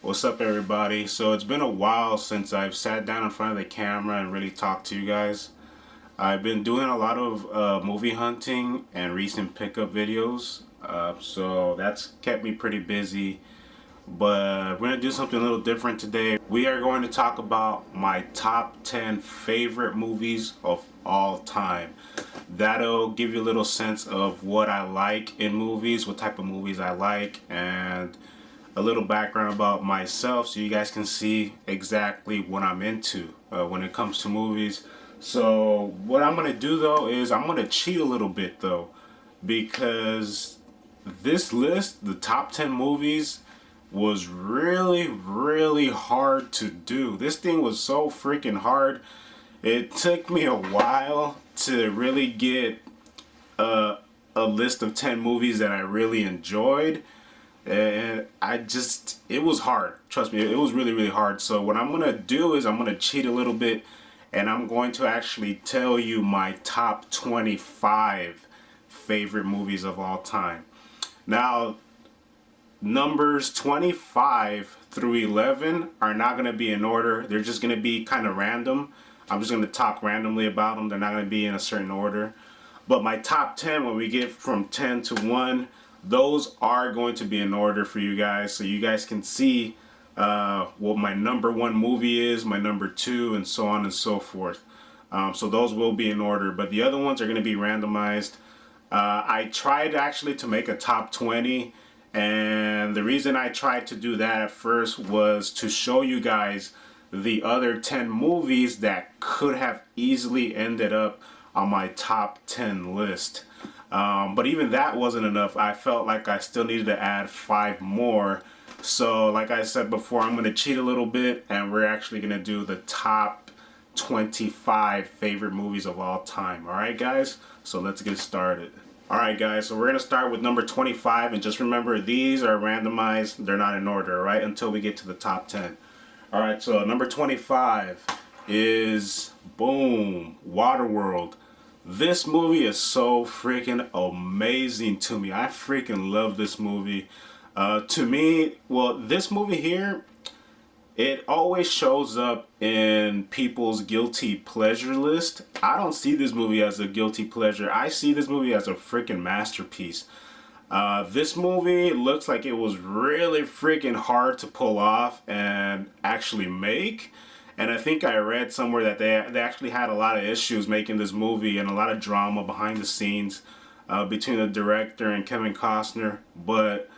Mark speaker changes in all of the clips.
Speaker 1: What's up, everybody? So it's been a while since I've sat down in front of the camera and really talked to you guys. I've been doing a lot of movie hunting and recent pickup videos, so that's kept me pretty busy. But we're going to do something a little different today. We are going to talk about my top 10 favorite movies of all time. That'll give you a little sense of what I like in movies, what type of movies I like, and a little background about myself so you guys can see exactly what I'm into when it comes to movies. So what I'm going to do though is I'm going to cheat a little bit though, because this list, the top 10 movies, was really hard to do. This thing was so freaking hard. It took me a while to really get a list of 10 movies that I really enjoyed. And it was hard. Trust me, it was really hard. So what I'm gonna do is I'm gonna cheat a little bit, and I'm going to actually tell you my top 25 favorite movies of all time. Now, numbers 25 through 11 are not gonna be in order. They're just gonna be kind of random. I'm just gonna talk randomly about them. They're not gonna be in a certain order. But my top 10, when we get from 10 to 1, those are going to be in order for you guys, so you guys can see what my number 1 movie is, my number 2, and so on and so forth. So those will be in order, but the other ones are going to be randomized. I tried actually to make a top 20, and the reason I tried to do that at first was to show you guys the other 10 movies that could have easily ended up on my top 10 list. But even that wasn't enough. I felt like I still needed to add 5 more. So like I said before, I'm going to cheat a little bit, and we're actually going to do the top 25 favorite movies of all time. Alright guys, so let's get started. Alright guys, so we're going to start with number 25, and just remember these are randomized. They're not in order, alright, until we get to the top 10. Alright, so number 25 is, boom, Waterworld. This movie is so freaking amazing to me. I freaking love this movie. To me, well, this movie here, it always shows up in people's guilty pleasure list. I don't see this movie as a guilty pleasure. I see this movie as a freaking masterpiece. This movie looks like it was really freaking hard to pull off and actually make. And I think I read somewhere that they actually had a lot of issues making this movie, and a lot of drama behind the scenes between the director and Kevin Costner. But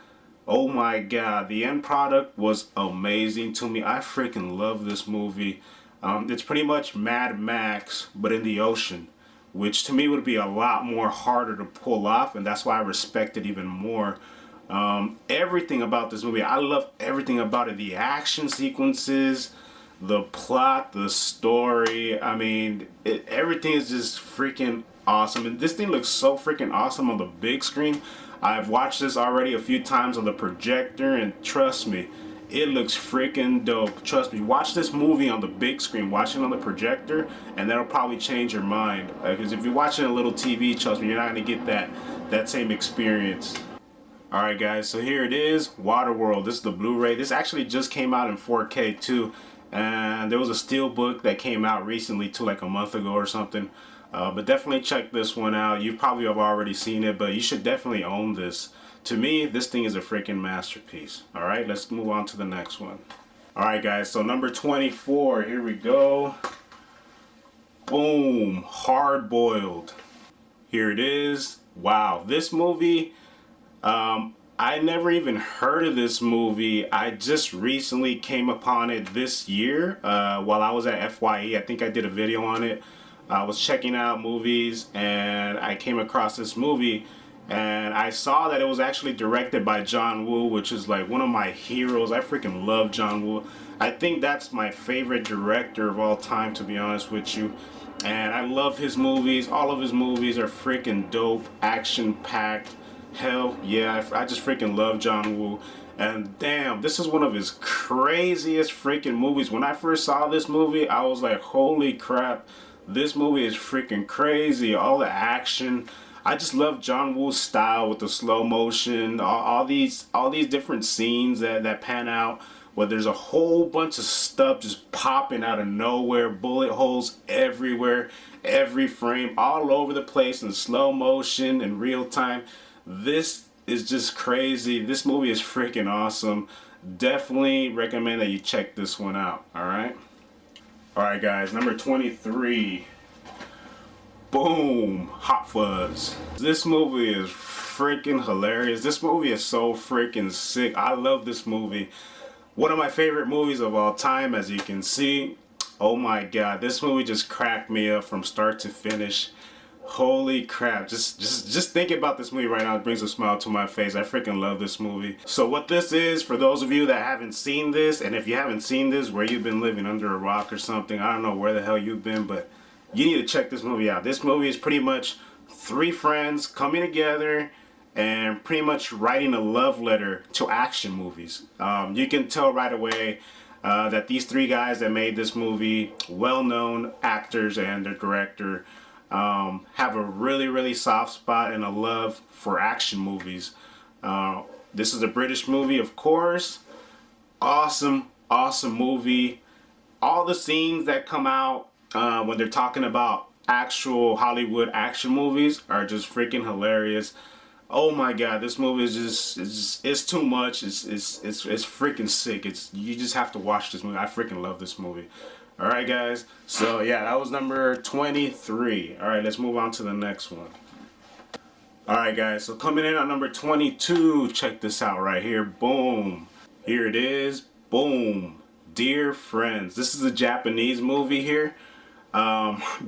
Speaker 1: oh my god, the end product was amazing to me. I freaking love this movie. It's pretty much Mad Max, but in the ocean, which to me would be a lot more harder to pull off, and that's why I respect it even more. Everything about this movie, I love everything about it. The action sequences, the plot, the story, I mean, everything is just freaking awesome. And this thing looks so freaking awesome on the big screen. I've watched this already a few times on the projector, and trust me, it looks freaking dope. Trust me, watch this movie on the big screen, watch it on the projector, and that'll probably change your mind. Because if you're watching a little TV, trust me, you're not going to get that same experience. Alright guys, so here it is, Waterworld. This is the Blu-ray. This actually just came out in 4K too. And there was a steelbook that came out recently too, like a month ago or something. But definitely check this one out. You probably have already seen it, but you should definitely own this. To me, this thing is a freaking masterpiece. Alright, let's move on to the next one. Alright guys, so number 24, here we go. Boom, Hard Boiled. Here it is. Wow, this movie, I never even heard of this movie. I just recently came upon it this year while I was at FYE. I think I did a video on it. I was checking out movies, and I came across this movie, and I saw that it was actually directed by John Woo, which is like one of my heroes. I freaking love John Woo. I think that's my favorite director of all time, to be honest with you. And I love his movies. All of his movies are freaking dope, action-packed. Hell yeah, I just freaking love John Woo. And damn, this is one of his craziest freaking movies. When I first saw this movie, I was like, holy crap, this movie is freaking crazy. All the action. I just love John Woo's style with the slow motion, all these different scenes that pan out where there's a whole bunch of stuff just popping out of nowhere, bullet holes everywhere, every frame, all over the place in slow motion in real time. This is just crazy. This movie is freaking awesome. Definitely recommend that you check this one out. Alright guys, number 23. Boom, Hot Fuzz. This movie is freaking hilarious. This movie is so freaking sick. I love this movie. One of my favorite movies of all time, as you can see. Oh my god, this movie just cracked me up from start to finish. Holy crap, just thinking about this movie right now, it brings a smile to my face. I freaking love this movie. So what this is, for those of you that haven't seen this, and if you haven't seen this, where you've been living under a rock or something, I don't know where the hell you've been, but you need to check this movie out. This movie is pretty much three friends coming together and pretty much writing a love letter to action movies. You can tell right away that these three guys that made this movie, well-known actors and their director, have a really soft spot and a love for action movies. This is a British movie, of course. Awesome movie. All the scenes that come out when they're talking about actual Hollywood action movies are just freaking hilarious. Oh my god, this movie is it's too much. It's freaking sick. You just have to watch this movie. I freaking love this movie. Alright guys, so yeah, that was number 23. Alright, let's move on to the next one. Alright guys, so coming in at number 22, check this out right here. Boom. Here it is. Boom. Dear Friends. This is a Japanese movie here.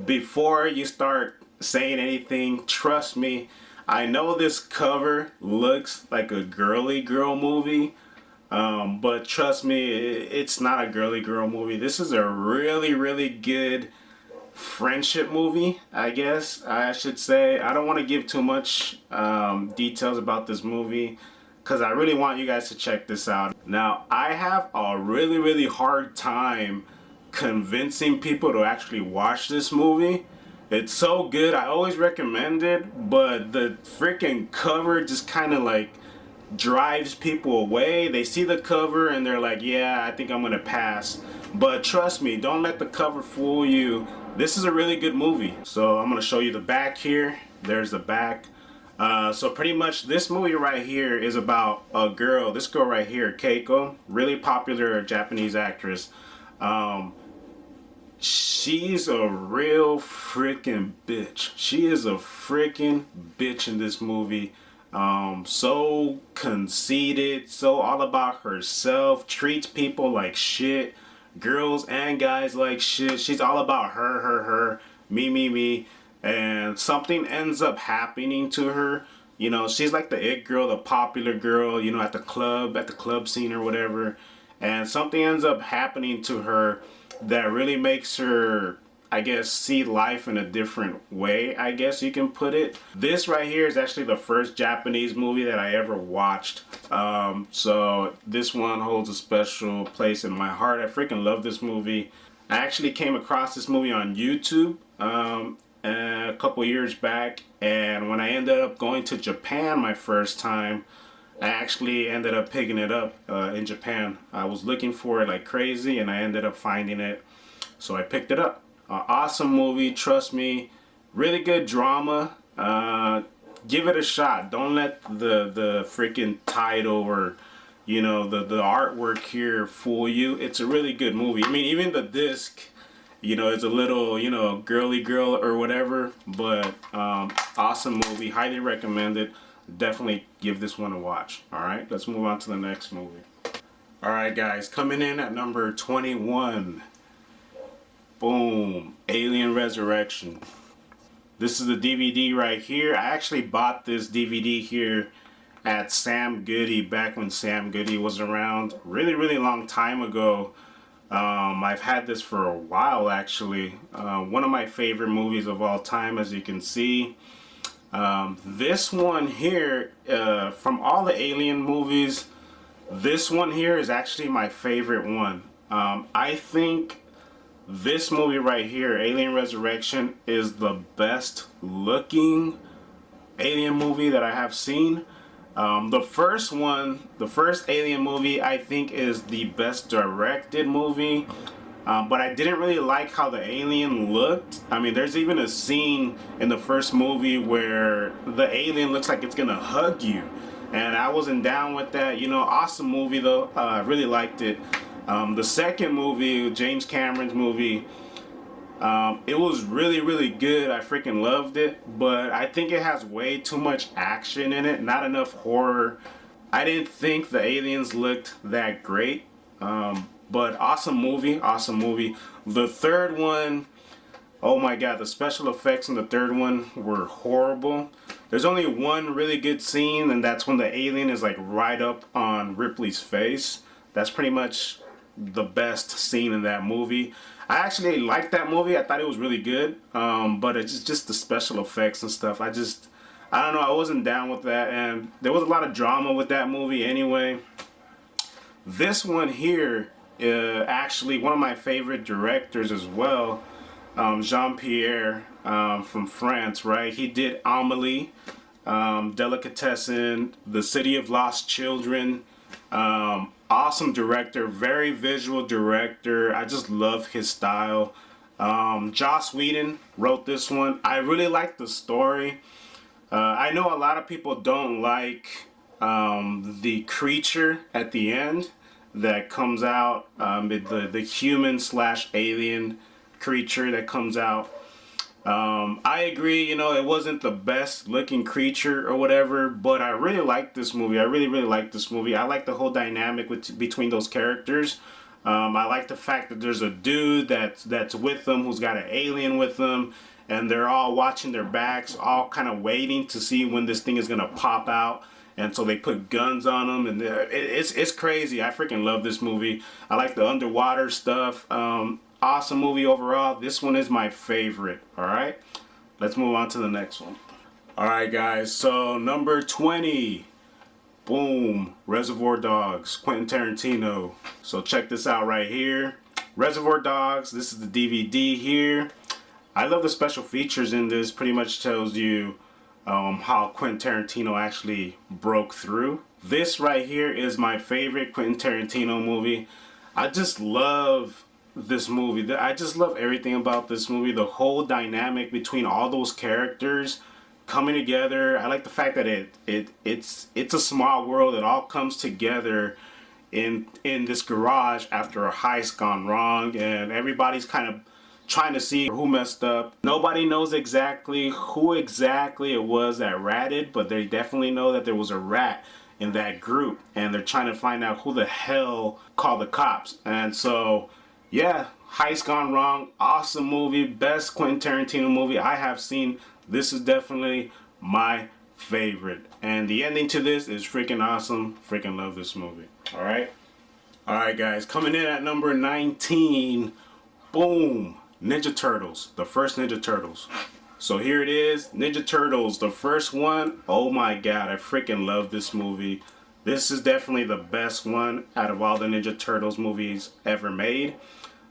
Speaker 1: Before you start saying anything, trust me, I know this cover looks like a girly girl movie. But trust me, it's not a girly girl movie. This is a really good friendship movie, I guess I should say. I don't want to give too much details about this movie because I really want you guys to check this out. Now, I have a really hard time convincing people to actually watch this movie. It's so good. I always recommend it, but the freaking cover just kind of like drives people away. They see the cover and they're like, yeah, I think I'm gonna pass. But trust me, don't let the cover fool you. This is a really good movie. So I'm gonna show you the back here. There's the back. So pretty much this movie right here is about a girl, this girl right here, Keiko, really popular Japanese actress. She's a real freaking bitch. She is a freaking bitch in this movie. So conceited, so all about herself, treats people like shit, girls and guys like shit. She's all about her, me, and something ends up happening to her. You know, she's like the it girl, the popular girl, you know, at the club scene or whatever, and something ends up happening to her that really makes her, I guess, see life in a different way, I guess you can put it. This right here is actually the first Japanese movie that I ever watched. So this one holds a special place in my heart. I freaking love this movie. I actually came across this movie on YouTube a couple years back, and when I ended up going to Japan my first time, I actually ended up picking it up in Japan. I was looking for it like crazy and I ended up finding it, so I picked it up. Awesome movie, trust me. Really good drama. Give it a shot. Don't let the freaking title or, you know, the artwork here fool you. It's a really good movie. I mean, even the disc, you know, it's a little, you know, girly girl or whatever, but awesome movie. Highly recommend it. Definitely give this one a watch. Alright, let's move on to the next movie. Alright guys, coming in at number 21. Boom. Alien Resurrection. This is the DVD right here. I actually bought this DVD here at Sam Goody back when Sam Goody was around. Really long time ago. I've had this for a while actually. One of my favorite movies of all time, as you can see. This one here, from all the Alien movies, this one here is actually my favorite one. I think this movie right here, Alien Resurrection, is the best looking Alien movie that I have seen. The first one, the first Alien movie, I think is the best directed movie. But I didn't really like how the alien looked. I mean, there's even a scene in the first movie where the alien looks like it's gonna hug you. And I wasn't down with that. You know, awesome movie though. I really liked it. The second movie, James Cameron's movie, it was really, really good. I freaking loved it. But I think it has way too much action in it, not enough horror. I didn't think the aliens looked that great. But awesome movie, awesome movie. The third one, oh my god, the special effects in the third one were horrible. There's only one really good scene, and that's when the alien is like right up on Ripley's face. That's pretty much the best scene in that movie. I actually liked that movie. I thought it was really good. But it's just the special effects and stuff. I don't know, I wasn't down with that, and there was a lot of drama with that movie anyway. This one here, actually one of my favorite directors as well, Jean-Pierre from France, right? He did Amélie, Delicatessen, The City of Lost Children. Awesome director, very visual director. I just love his style. Joss Whedon wrote this one. I really like the story. I know a lot of people don't like the creature at the end that comes out, the human / alien creature that comes out. I agree, you know, it wasn't the best looking creature or whatever, but I really like this movie. I really, really like this movie. I like the whole dynamic between those characters. I like the fact that there's a dude that's with them who's got an alien with them, and they're all watching their backs, all kind of waiting to see when this thing is gonna pop out. And so they put guns on them, and it's crazy. I freaking love this movie. I like the underwater stuff. Awesome movie overall. This one is my favorite. All right, let's move on to the next one. All right, guys. So number 20, boom, Reservoir Dogs, Quentin Tarantino. So check this out right here. Reservoir Dogs. This is the DVD here. I love the special features in this. Pretty much tells you how Quentin Tarantino actually broke through. This right here is my favorite Quentin Tarantino movie. I just love this movie. I just love everything about this movie. The whole dynamic between all those characters coming together. I like the fact that it's a small world. It all comes together in this garage after a heist gone wrong, and everybody's kind of trying to see who messed up. Nobody knows exactly who exactly it was that ratted, but they definitely know that there was a rat in that group, and they're trying to find out who the hell called the cops. And so, yeah, heist gone wrong. Awesome movie. Best Quentin Tarantino movie I have seen. This is definitely my favorite. And the ending to this is freaking awesome. Freaking love this movie. Alright? Alright, guys. Coming in at number 19. Boom. Ninja Turtles, the first Ninja Turtles. So here it is, Ninja Turtles, the first one. Oh my god, I freaking love this movie. This is definitely the best one out of all the Ninja Turtles movies ever made.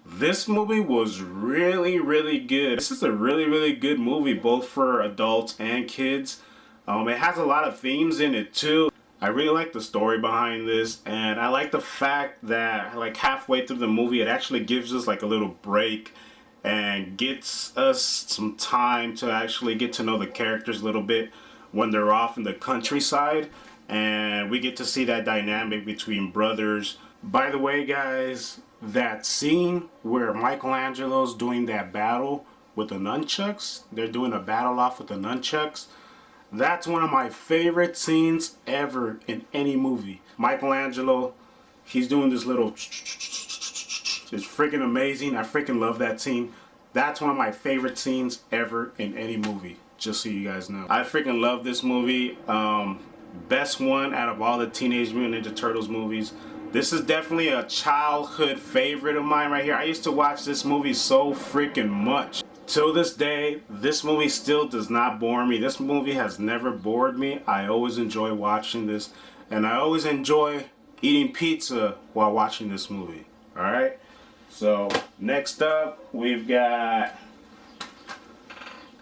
Speaker 1: This movie was really, really good. This is a really, really good movie, both for adults and kids. It has a lot of themes in it too. I really like the story behind this, and I like the fact that like halfway through the movie, it actually gives us like a little break and gets us some time to actually get to know the characters a little bit when they're off in the countryside, and we get to see that dynamic between brothers. By the way, guys, that scene where Michelangelo's doing that battle with the nunchucks, they're doing a battle off with the nunchucks, that's one of my favorite scenes ever in any movie. Michelangelo, he's doing this little it's freaking amazing. I freaking love that scene. That's one of my favorite scenes ever in any movie, just so you guys know. I freaking love this movie. Best one out of all the Teenage Mutant Ninja Turtles movies. This is definitely a childhood favorite of mine right here. I used to watch this movie so freaking much. Till this day, this movie still does not bore me. This movie has never bored me. I always enjoy watching this, and I always enjoy eating pizza while watching this movie. Alright? So, next up, we've got,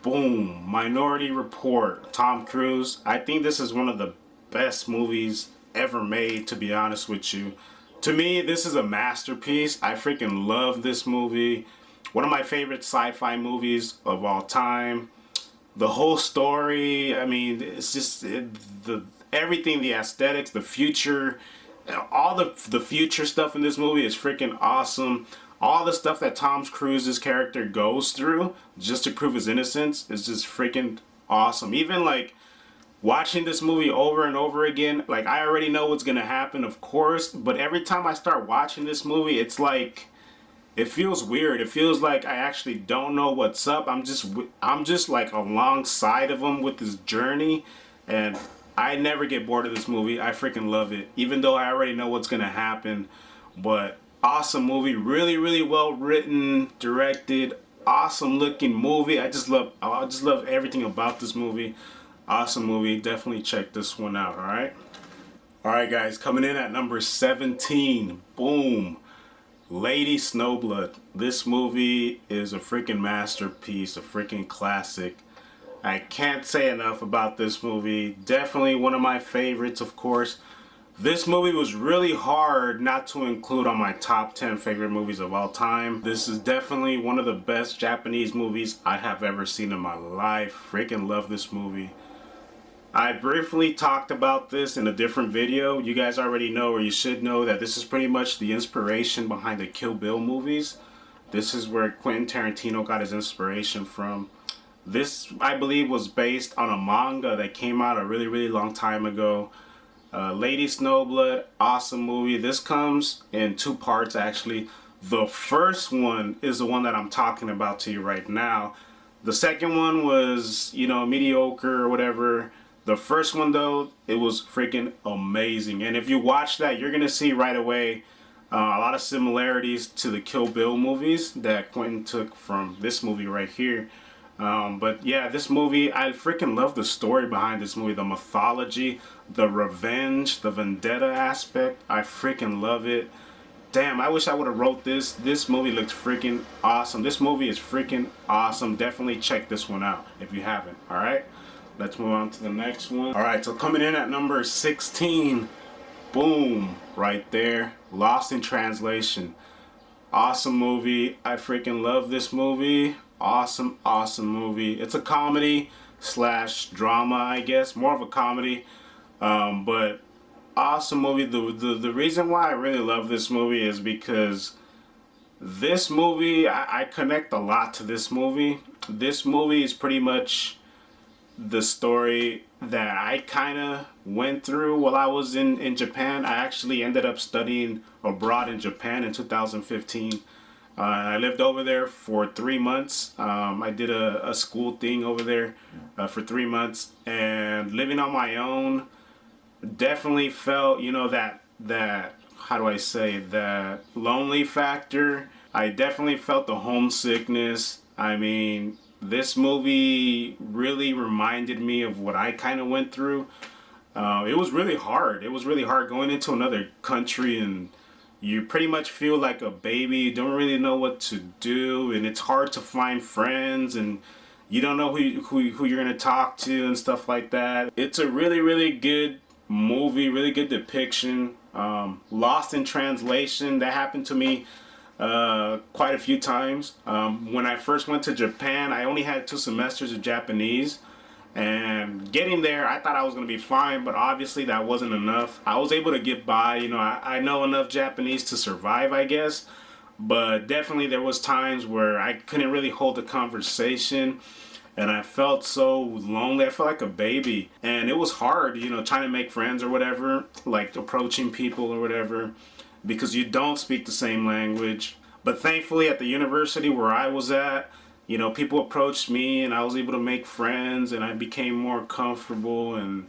Speaker 1: Boom. Minority Report. Tom Cruise. I think this is one of the best movies ever made, to be honest with you. To me, this is a masterpiece. I freaking love this movie. One of my favorite sci-fi movies of all time. The whole story, I mean, it's just the everything, the aesthetics, the future, all the future stuff in this movie is freaking awesome. All the stuff that Tom Cruise's character goes through just to prove his innocence is just freaking awesome. Even like watching this movie over and over again, like I already know what's gonna happen, of course, but every time I start watching this movie, it's like it feels weird. It feels like I actually don't know what's up. I'm just like alongside of him with this journey, and I never get bored of this movie. I freaking love it, even though I already know what's gonna happen. But awesome movie, really, really well written, directed, awesome looking movie. I just love everything about this movie. Awesome movie. Definitely check this one out. All right, guys. Coming in at number 17. Boom. Lady Snowblood. This movie is a freaking masterpiece, a freaking classic. I can't say enough about this movie. Definitely one of my favorites, of course. This movie was really hard not to include on my top 10 favorite movies of all time. This is definitely one of the best Japanese movies I have ever seen in my life. Freaking love this movie. I briefly talked about this in a different video. You guys already know, or you should know, that this is pretty much the inspiration behind the Kill Bill movies. This is where Quentin Tarantino got his inspiration from. This, I believe, was based on a manga that came out a really, really long time ago. Lady Snowblood, awesome movie. This comes in two parts, actually. The first one is the one that I'm talking about to you right now. The second one was, you know, mediocre or whatever. The first one, though, it was freaking amazing. And if you watch that, you're going to see right away a lot of similarities to the Kill Bill movies that Quentin took from this movie right here. But yeah, this movie, I freaking love the story behind this movie, the mythology, the revenge, the vendetta aspect. I freaking love it. Damn, I wish I would have wrote this. This movie looks freaking awesome. This movie is freaking awesome. Definitely check this one out if you haven't. All right, let's move on to the next one. All right, so coming in at number 16, boom, right there, Lost in Translation. Awesome movie. I freaking love this movie. Awesome, awesome movie. It's a comedy slash drama, I guess. More of a comedy. But awesome movie. The reason why I really love this movie is because this movie, I connect a lot to this movie. This movie is pretty much the story that I kind of went through while I was in Japan. I actually ended up studying abroad in Japan in 2015. I lived over there for 3 months. I did a school thing over there for 3 months, and living on my own definitely felt, you know, that how do I say, that lonely factor. I definitely felt the homesickness. I mean, this movie really reminded me of what I kind of went through. It was really hard. It was really hard going into another country, and you pretty much feel like a baby. You don't really know what to do, and it's hard to find friends, and you don't know who you're gonna talk to and stuff like that. It's a really, really good movie, really good depiction. Lost in Translation, that happened to me quite a few times. When I first went to Japan, I only had 2 semesters of Japanese. And getting there, I thought I was going to be fine, but obviously that wasn't enough. I was able to get by, you know, I know enough Japanese to survive, I guess. But definitely there was times where I couldn't really hold a conversation. And I felt so lonely. I felt like a baby. And it was hard, you know, trying to make friends or whatever. Like approaching people or whatever. Because you don't speak the same language. But thankfully at the university where I was at, you know, people approached me and I was able to make friends, and I became more comfortable and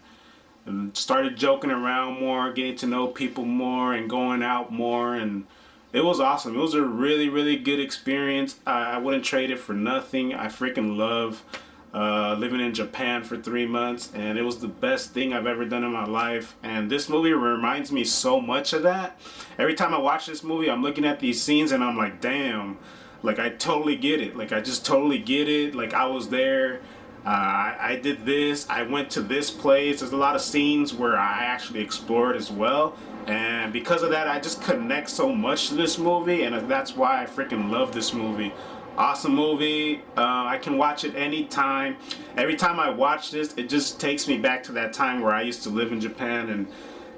Speaker 1: started joking around more, getting to know people more and going out more, and it was awesome. It was a really, really good experience. I wouldn't trade it for nothing. I freaking love living in Japan for 3 months, and it was the best thing I've ever done in my life. And this movie reminds me so much of that. Every time I watch this movie, I'm looking at these scenes and I'm like, damn, Like I totally get it. Like I just totally get it. Like I was there. I did this. I went to this place. There's a lot of scenes where I actually explored as well, and because of that, I just connect so much to this movie, and that's why I freaking love this movie. Awesome movie. I can watch it anytime. Every time I watch this, it just takes me back to that time where I used to live in Japan, and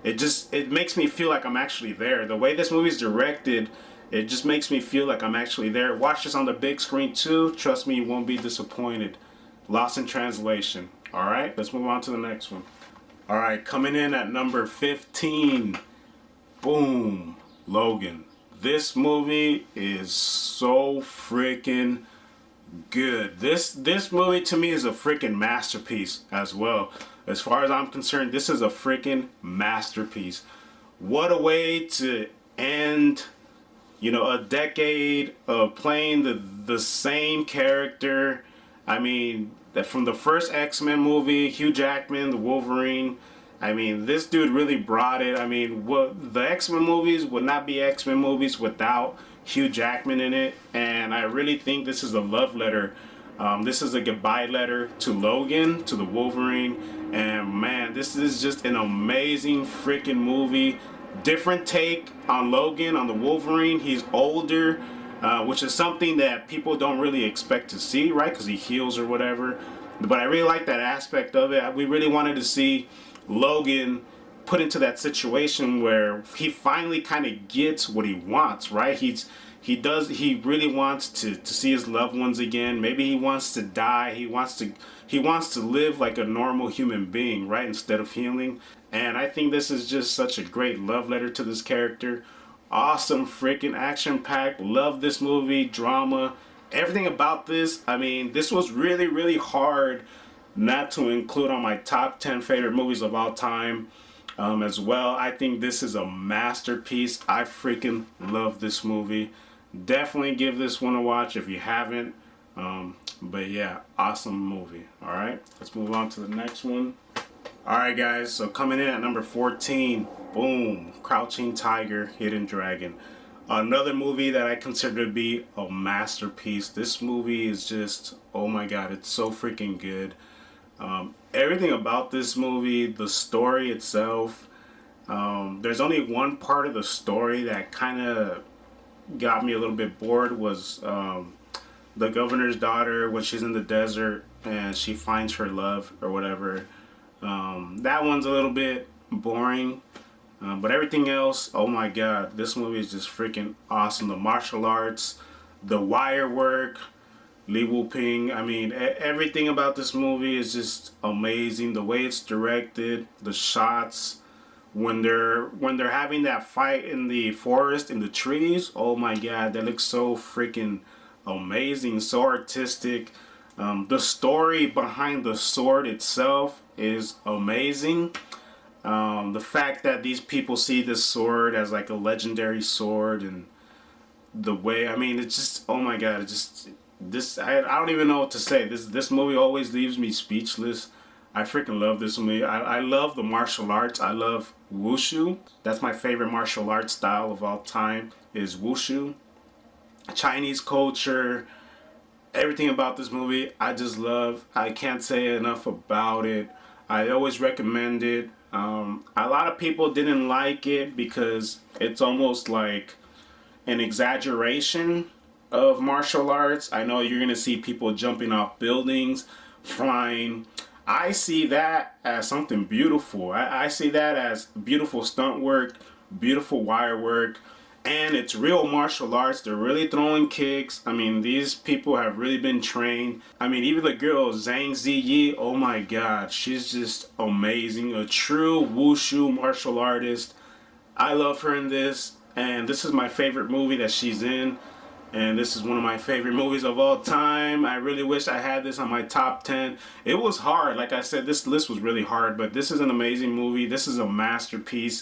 Speaker 1: it makes me feel like I'm actually there. The way this movie's directed, it just makes me feel like I'm actually there. Watch this on the big screen too. Trust me, you won't be disappointed. Lost in translation. Alright, let's move on to the next one. Alright, coming in at number 15. Boom. Logan. This movie is so freaking good. This movie to me is a freaking masterpiece as well. As far as I'm concerned, this is a freaking masterpiece. What a way to end, you know, a decade of playing the same character. I mean, that from the first X-Men movie, Hugh Jackman, the Wolverine. I mean, this dude really brought it. I mean, the X-Men movies would not be X-Men movies without Hugh Jackman in it. And I really think this is a love letter. This is a goodbye letter to Logan, to the Wolverine. And man, this is just an amazing freaking movie. Different take on Logan, on the Wolverine. He's older. Which is something that people don't really expect to see, right? Because he heals or whatever. But I really like that aspect of it. We really wanted to see Logan put into that situation where he finally kind of gets what he wants, right? He really wants to see his loved ones again. Maybe he wants to die. He wants to live like a normal human being, right? Instead of healing. And I think this is just such a great love letter to this character. Awesome freaking action packed. Love this movie. Drama. Everything about this. I mean, this was really, really hard not to include on my top 10 favorite movies of all time as well. I think this is a masterpiece. I freaking love this movie. Definitely give this one a watch if you haven't. But yeah, awesome movie. Alright, let's move on to the next one. Alright guys, so coming in at number 14, boom, Crouching Tiger, Hidden Dragon. Another movie that I consider to be a masterpiece. This movie is just, oh my god, it's so freaking good. Everything about this movie, the story itself, there's only one part of the story that kind of got me a little bit bored, was the governor's daughter when she's in the desert and she finds her love or whatever. That one's a little bit boring, but everything else, oh my god, this movie is just freaking awesome. The martial arts, the wire work, Li Wu-Ping, I mean, everything about this movie is just amazing. The way it's directed, the shots, when they're having that fight in the forest, in the trees, oh my god, that looks so freaking amazing, so artistic. The story behind the sword itself is amazing. The fact that these people see this sword as like a legendary sword, and the way, I mean, it's just, oh my god, it's just, I don't even know what to say. This movie always leaves me speechless. I freaking love this movie. I love the martial arts. I love wushu. That's my favorite martial arts style of all time, is wushu. Chinese culture, everything about this movie I just love. I can't say enough about it. I always recommend it. A lot of people didn't like it because it's almost like an exaggeration of martial arts. I know you're gonna see people jumping off buildings, flying. I see that as something beautiful. I see that as beautiful stunt work, beautiful wire work, and it's real martial arts. They're really throwing kicks. I mean, these people have really been trained. I mean, even the girl, Zhang Ziyi, oh my god, she's just amazing. A true wushu martial artist. I love her in this, and this is my favorite movie that she's in. And this is one of my favorite movies of all time. I really wish I had this on my top 10. It was hard. Like I said, this list was really hard, but this is an amazing movie. This is a masterpiece,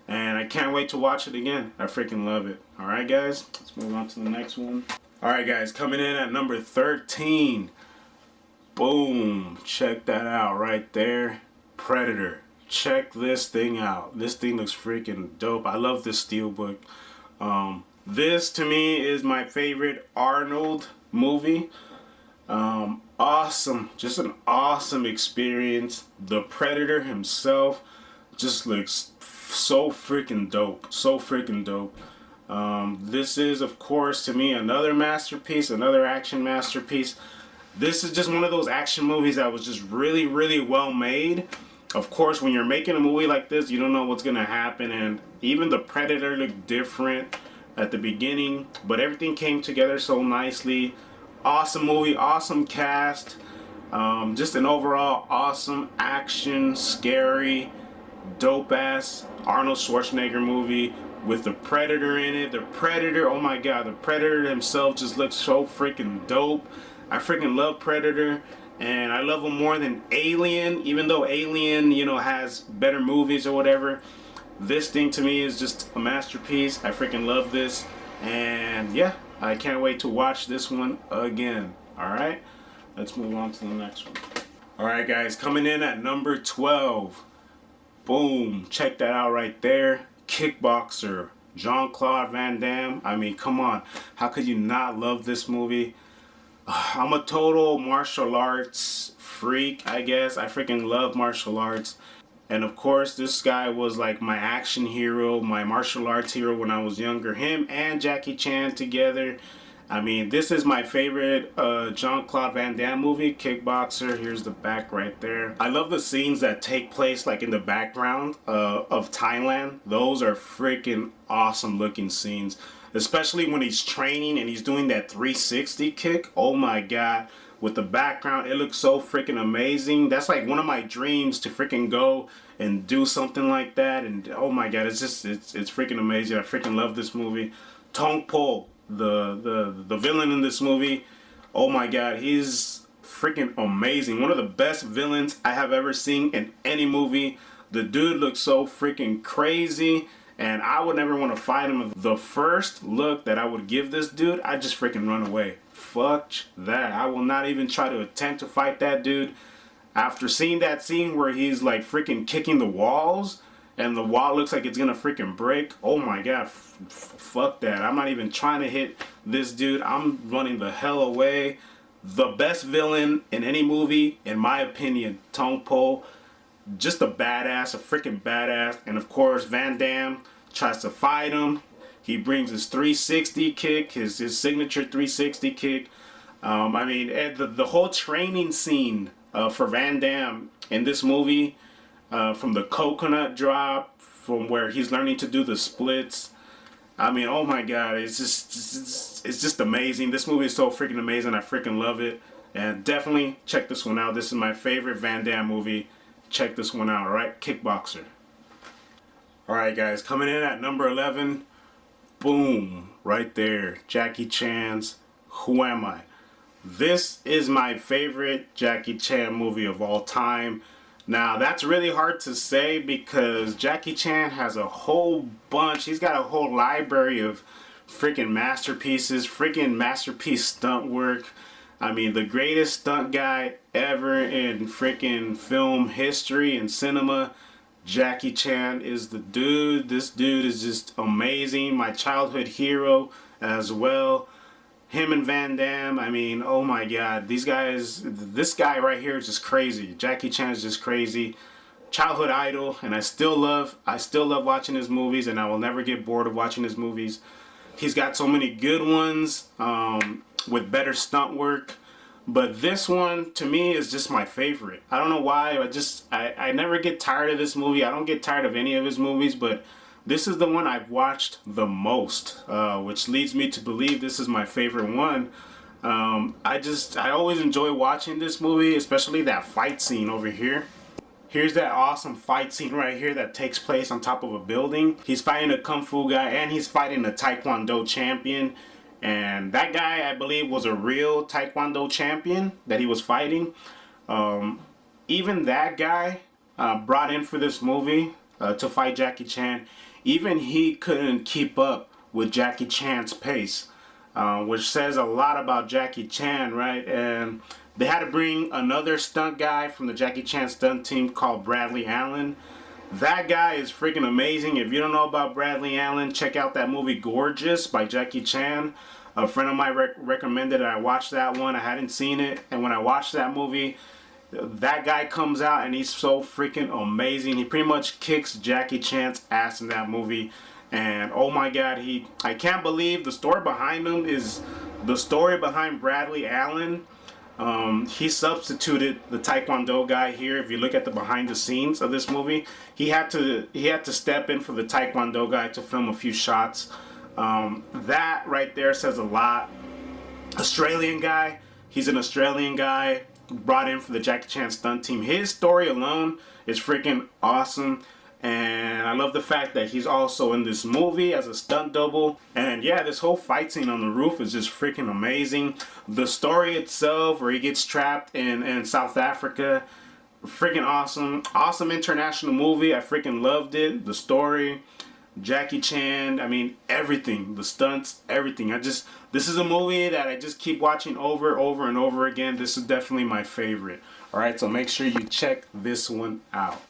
Speaker 1: and I can't wait to watch it again. I freaking love it. Alright guys, let's move on to the next one. Alright guys, coming in at number 13. Boom. Check that out right there. Predator. Check this thing out. This thing looks freaking dope. I love this steelbook. This to me is my favorite Arnold movie. Awesome, just an awesome experience. The Predator himself just looks so freaking dope, so freaking dope. This is, of course, to me another masterpiece, another action masterpiece. This is just one of those action movies that was just really, really well made. Of course, when you're making a movie like this, you don't know what's gonna happen, and even the Predator looked different at the beginning, but everything came together so nicely. Awesome movie, awesome cast, just an overall awesome action, scary, dope ass Arnold Schwarzenegger movie with the Predator in it. The Predator, oh my god, the Predator himself just looks so freaking dope. I freaking love Predator, and I love him more than Alien, even though Alien, you know, has better movies or whatever. This thing to me is just a masterpiece. I freaking love this, and yeah, I can't wait to watch this one again. Alright, let's move on to the next one. Alright guys, coming in at number 12. Boom, check that out right there. Kickboxer, Jean-Claude Van Damme. I mean, come on, how could you not love this movie? I'm a total martial arts freak, I guess. I freaking love martial arts. And of course, this guy was like my action hero, my martial arts hero when I was younger. Him and Jackie Chan together. I mean, this is my favorite Jean-Claude Van Damme movie, Kickboxer. Here's the back right there. I love the scenes that take place like in the background of Thailand. Those are freaking awesome looking scenes. Especially when he's training and he's doing that 360 kick. Oh my god. With the background, it looks so freaking amazing. That's like one of my dreams, to freaking go and do something like that. And oh my god, it's freaking amazing. I freaking love this movie. Tong Po, the villain in this movie. Oh my god, he's freaking amazing. One of the best villains I have ever seen in any movie. The dude looks so freaking crazy, and I would never want to fight him. The first look that I would give this dude, I'd just freaking run away. Fuck that. I will not even try to attempt to fight that dude. After seeing that scene where he's like freaking kicking the walls and the wall looks like it's gonna freaking break, oh my god, fuck that. I'm not even trying to hit this dude. I'm running the hell away. The best villain in any movie, in my opinion, Tong Po. Just a badass, a freaking badass. And of course, Van Damme tries to fight him. He brings his 360 kick, his signature 360 kick. I mean, the whole training scene for Van Damme in this movie, from the coconut drop, from where he's learning to do the splits. I mean, oh my god, it's just amazing. This movie is so freaking amazing. I freaking love it. And definitely check this one out. This is my favorite Van Damme movie. Check this one out, alright? Kickboxer. Alright guys, coming in at number 11. Boom, right there. Jackie Chan's Who Am I? This is my favorite Jackie Chan movie of all time. Now, that's really hard to say because Jackie Chan has a whole bunch. He's got a whole library of freaking masterpieces, freaking masterpiece stunt work. I mean, the greatest stunt guy ever in freaking film history and cinema. Jackie Chan is the dude. This dude is just amazing. My childhood hero as well. Him and Van Damme, I mean, oh my god. These guys, this guy right here is just crazy. Jackie Chan is just crazy. Childhood idol, and I still love watching his movies, and I will never get bored of watching his movies. He's got so many good ones with better stunt work. But this one, to me, is just my favorite. I don't know why. I never get tired of this movie. I don't get tired of any of his movies, but this is the one I've watched the most, which leads me to believe this is my favorite one. I always enjoy watching this movie, especially that fight scene over here. Here's that awesome fight scene right here that takes place on top of a building. He's fighting a Kung Fu guy, and he's fighting a Taekwondo champion. And that guy, I believe, was a real Taekwondo champion that he was fighting. Even that guy brought in for this movie to fight Jackie Chan. Even he couldn't keep up with Jackie Chan's pace, which says a lot about Jackie Chan, right? And they had to bring another stunt guy from the Jackie Chan stunt team called Bradley Allen. That guy is freaking amazing. If you don't know about Bradley Allen, check out that movie Gorgeous by Jackie Chan. A friend of mine recommended it. I watched that one. I hadn't seen it. And when I watched that movie, that guy comes out and he's so freaking amazing. He pretty much kicks Jackie Chan's ass in that movie. And oh my God, I can't believe the story behind him is the story behind Bradley Allen. He substituted the Taekwondo guy here. If you look at the behind the scenes of this movie, he had to step in for the Taekwondo guy to film a few shots. That right there says a lot. Australian guy. He's an Australian guy brought in for the Jackie Chan stunt team. His story alone is freaking awesome. And I love the fact that he's also in this movie as a stunt double. And yeah, this whole fight scene on the roof is just freaking amazing. The story itself, where he gets trapped in South Africa, freaking awesome. Awesome international movie. I freaking loved it. The story, Jackie Chan, I mean, everything. The stunts, everything. This is a movie that I just keep watching over and over again. This is definitely my favorite. Alright, so make sure you check this one out.